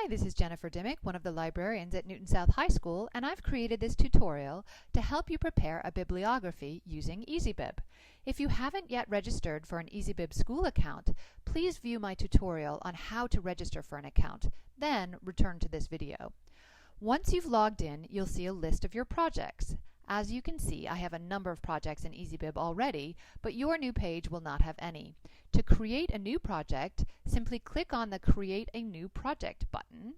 Hi, this is Jennifer Dimmick, one of the librarians at Newton South High School, and I've created this tutorial to help you prepare a bibliography using EasyBib. If you haven't yet registered for an EasyBib school account, please view my tutorial on how to register for an account, then return to this video. Once you've logged in, you'll see a list of your projects. As you can see, I have a number of projects in EasyBib already, but your new page will not have any. To create a new project, simply click on the Create a New Project button.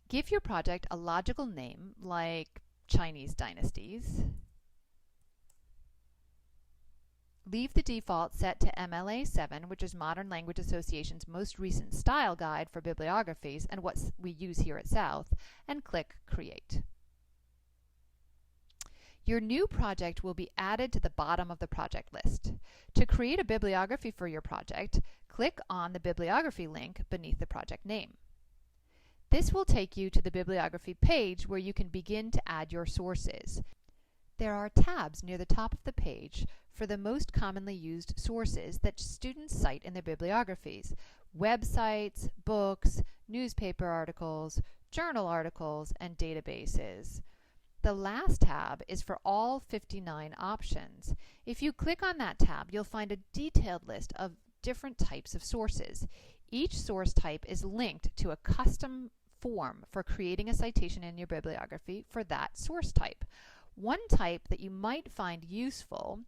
Give your project a logical name, like Chinese Dynasties. Leave the default set to MLA 7, which is Modern Language Association's most recent style guide for bibliographies and what we use here at South, and click Create. Your new project will be added to the bottom of the project list. To create a bibliography for your project, click on the bibliography link beneath the project name. This will take you to the bibliography page where you can begin to add your sources. There are tabs near the top of the page for the most commonly used sources that students cite in their bibliographies: websites, books, newspaper articles, journal articles, and databases. The last tab is for all 59 options. If you click on that tab, you'll find a detailed list of different types of sources. Each source type is linked to a custom form for creating a citation in your bibliography for that source type. One type that you might find useful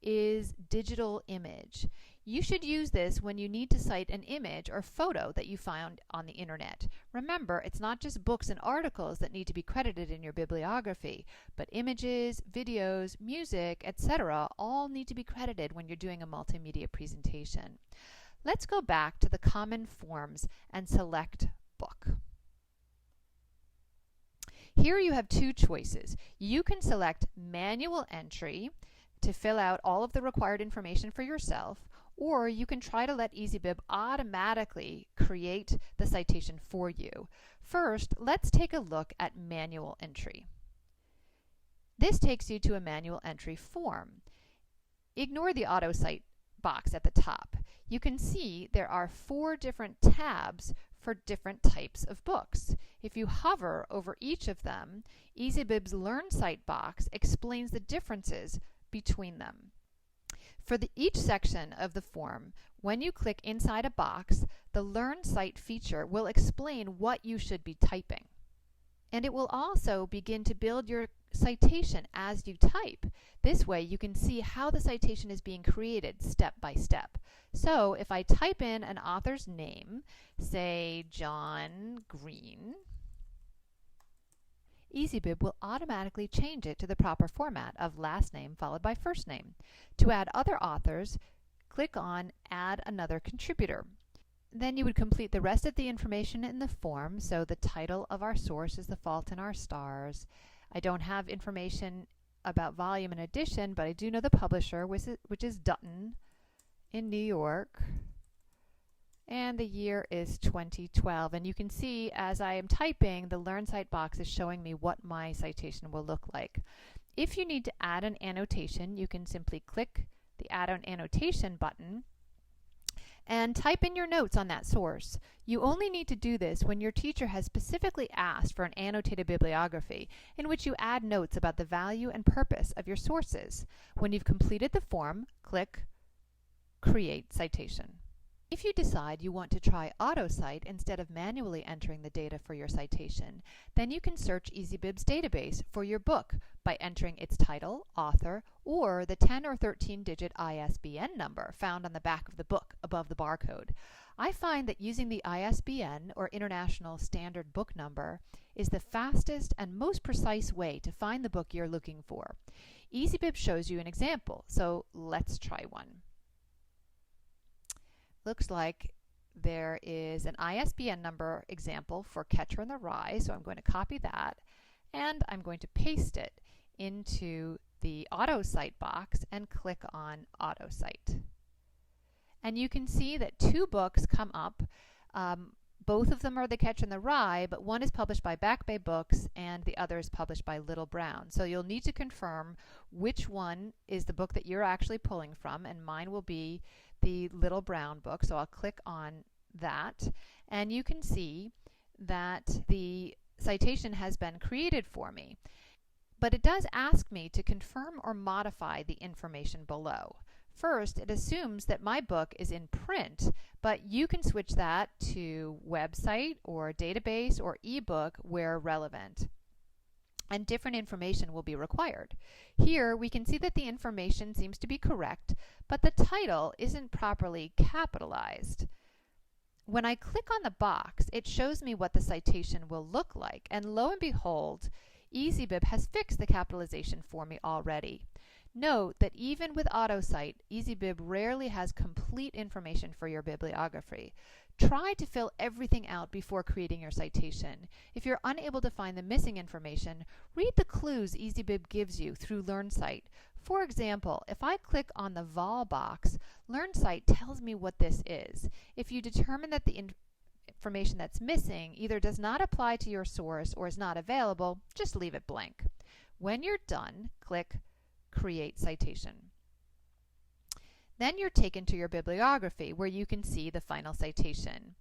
is digital image. You should use this when you need to cite an image or photo that you found on the internet. Remember, it's not just books and articles that need to be credited in your bibliography, but images, videos, music, etc. all need to be credited when you're doing a multimedia presentation. Let's go back to the common forms and select book. Here you have two choices. You can select manual entry to fill out all of the required information for yourself, or you can try to let EasyBib automatically create the citation for you. First, let's take a look at manual entry. This takes you to a manual entry form. Ignore the auto cite box at the top. You can see there are 4 different tabs for different types of books. If you hover over each of them, EasyBib's Learn Cite box explains the differences between them. For each section of the form, when you click inside a box, the Learn Cite feature will explain what you should be typing. And it will also begin to build your citation as you type. This way you can see how the citation is being created step by step. So if I type in an author's name, say John Green, EasyBib will automatically change it to the proper format of last name followed by first name. To add other authors, click on Add Another Contributor. Then you would complete the rest of the information in the form, so the title of our source is The Fault in Our Stars. I don't have information about volume and edition, but I do know the publisher, which is Dutton in New York. And the year is 2012. And you can see as I am typing, the Learn Cite box is showing me what my citation will look like. If you need to add an annotation, you can simply click the Add an Annotation button and type in your notes on that source. You only need to do this when your teacher has specifically asked for an annotated bibliography in which you add notes about the value and purpose of your sources. When you've completed the form, click Create Citation. If you decide you want to try AutoCite instead of manually entering the data for your citation, then you can search EasyBib's database for your book by entering its title, author, or the 10 or 13-digit ISBN number found on the back of the book above the barcode. I find that using the ISBN, or International Standard Book Number, is the fastest and most precise way to find the book you're looking for. EasyBib shows you an example, so let's try one. Looks like there is an ISBN number example for Catcher in the Rye, so I'm going to copy that and I'm going to paste it into the AutoCite box and click on AutoCite. And you can see that 2 books come up. Both of them are The Catcher in the Rye, but one is published by Back Bay Books and the other is published by Little Brown. So you'll need to confirm which one is the book that you're actually pulling from, and mine will be the Little Brown book. So I'll click on that, and you can see that the citation has been created for me. But it does ask me to confirm or modify the information below. First, it assumes that my book is in print, but you can switch that to website or database or ebook where relevant, and different information will be required. Here we can see that the information seems to be correct, but the title isn't properly capitalized. When I click on the box, it shows me what the citation will look like, and lo and behold, EasyBib has fixed the capitalization for me already. Note that even with AutoCite, EasyBib rarely has complete information for your bibliography. Try to fill everything out before creating your citation. If you're unable to find the missing information, read the clues EasyBib gives you through LearnCite. For example, if I click on the vol box, LearnCite tells me what this is. If you determine that the information that's missing either does not apply to your source or is not available, just leave it blank. When you're done, click Create Citation. Then you're taken to your bibliography where you can see the final citation.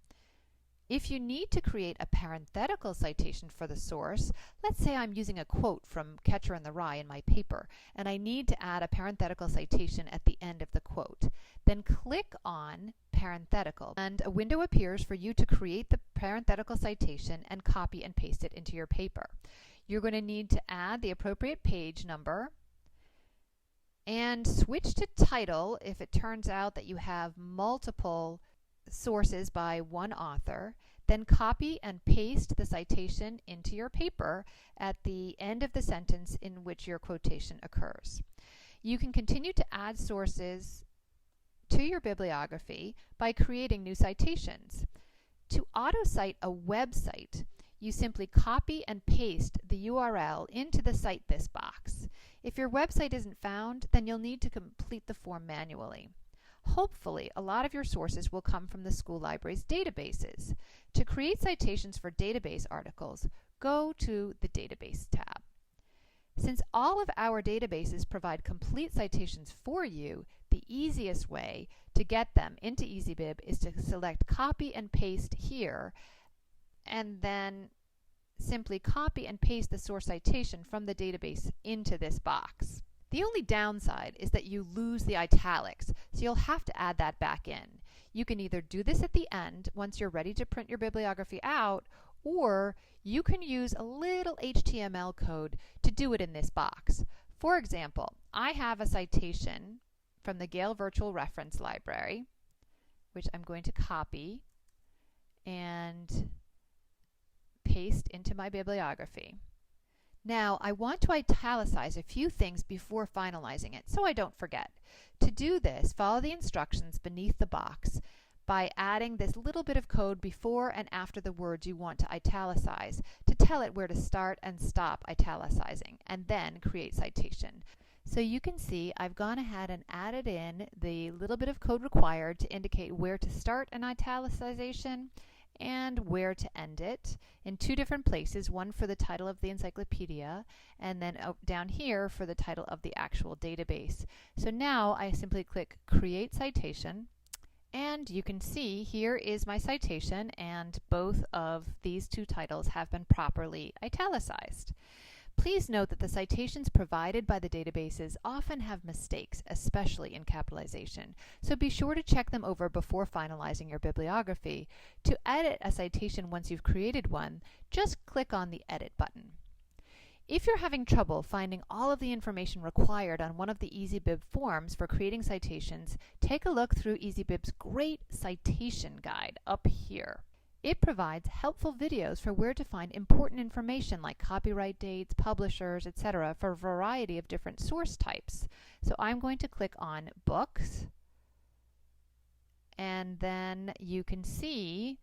If you need to create a parenthetical citation for the source, let's say I'm using a quote from Catcher in the Rye in my paper, and I need to add a parenthetical citation at the end of the quote. Then click on Parenthetical, and a window appears for you to create the parenthetical citation and copy and paste it into your paper. You're going to need to add the appropriate page number, and switch to title if it turns out that you have multiple sources by one author. Then copy and paste the citation into your paper at the end of the sentence in which your quotation occurs. You can continue to add sources to your bibliography by creating new citations. To auto-cite a website, you simply copy and paste the URL into the Cite This box. If your website isn't found, then you'll need to complete the form manually. Hopefully, a lot of your sources will come from the school library's databases. To create citations for database articles, go to the Database tab. Since all of our databases provide complete citations for you, the easiest way to get them into EasyBib is to select Copy and Paste here, and then simply copy and paste the source citation from the database into this box. The only downside is that you lose the italics, so you'll have to add that back in. You can either do this at the end once you're ready to print your bibliography out, or you can use a little HTML code to do it in this box. For example, I have a citation from the Gale Virtual Reference Library, which I'm going to copy and paste into my bibliography. Now, I want to italicize a few things before finalizing it, so I don't forget. To do this, follow the instructions beneath the box by adding this little bit of code before and after the words you want to italicize to tell it where to start and stop italicizing, and then create citation. So you can see I've gone ahead and added in the little bit of code required to indicate where to start an italicization and where to end it in two different places, one for the title of the encyclopedia and then down here for the title of the actual database. So now I simply click Create Citation, and you can see here is my citation, and both of these two titles have been properly italicized. Please note that the citations provided by the databases often have mistakes, especially in capitalization, so be sure to check them over before finalizing your bibliography. To edit a citation once you've created one, just click on the Edit button. If you're having trouble finding all of the information required on one of the EasyBib forms for creating citations, take a look through EasyBib's great citation guide up here. It provides helpful videos for where to find important information like copyright dates, publishers, etc. for a variety of different source types. So I'm going to click on Books, and then you can see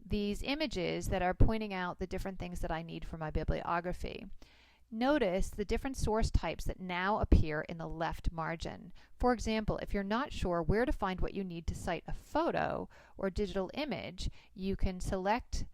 these images that are pointing out the different things that I need for my bibliography. Notice the different source types that now appear in the left margin. For example, if you're not sure where to find what you need to cite a photo or digital image, you can select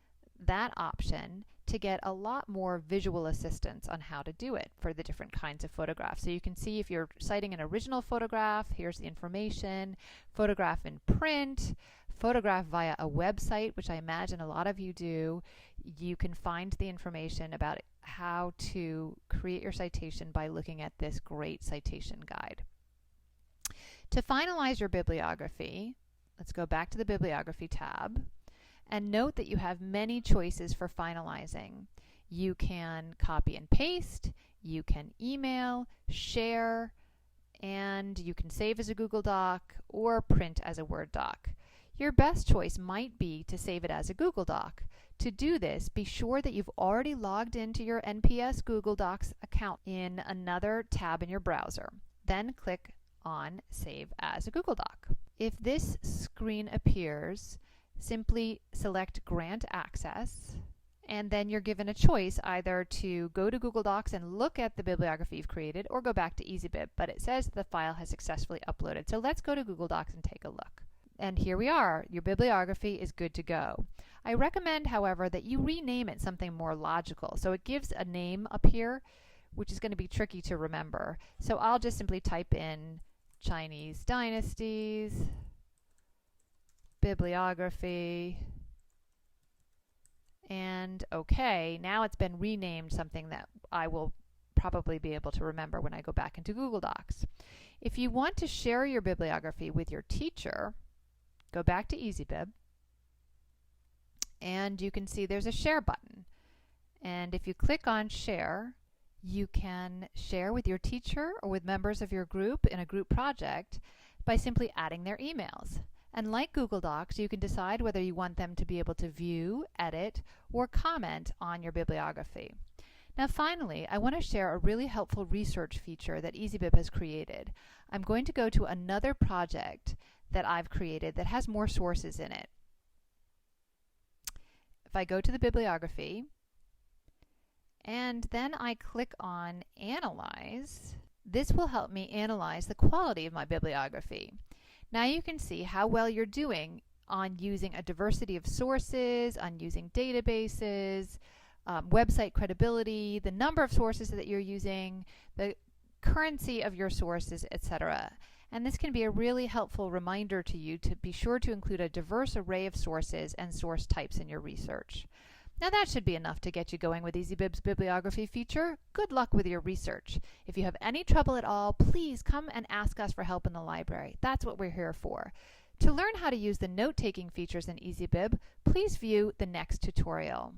that option to get a lot more visual assistance on how to do it for the different kinds of photographs. So you can see if you're citing an original photograph, here's the information, photograph in print, photograph via a website, which I imagine a lot of you do, you can find the information about how to create your citation by looking at this great citation guide. To finalize your bibliography, let's go back to the Bibliography tab, and note that you have many choices for finalizing. You can copy and paste, you can email, share, and you can save as a Google Doc or print as a Word doc. Your best choice might be to save it as a Google Doc. To do this, be sure that you've already logged into your NPS Google Docs account in another tab in your browser. Then click on Save as a Google Doc. If this screen appears, simply select Grant Access, and then you're given a choice either to go to Google Docs and look at the bibliography you've created or go back to EasyBib, but it says the file has successfully uploaded. So let's go to Google Docs and take a look. And here we are. Your bibliography is good to go. I recommend, however, that you rename it something more logical. So it gives a name up here, which is going to be tricky to remember. So I'll just simply type in Chinese Dynasties, Bibliography, and okay, now it's been renamed something that I will probably be able to remember when I go back into Google Docs. If you want to share your bibliography with your teacher, go back to EasyBib, and you can see there's a share button. And if you click on share, you can share with your teacher or with members of your group in a group project by simply adding their emails. And like Google Docs, you can decide whether you want them to be able to view, edit, or comment on your bibliography. Now finally, I want to share a really helpful research feature that EasyBib has created. I'm going to go to another project that I've created that has more sources in it. If I go to the bibliography, and then I click on Analyze, this will help me analyze the quality of my bibliography. Now you can see how well you're doing on using a diversity of sources, on using databases, website credibility, the number of sources that you're using, the currency of your sources, etc. And this can be a really helpful reminder to you to be sure to include a diverse array of sources and source types in your research. Now that should be enough to get you going with EasyBib's bibliography feature. Good luck with your research. If you have any trouble at all, please come and ask us for help in the library. That's what we're here for. To learn how to use the note-taking features in EasyBib, please view the next tutorial.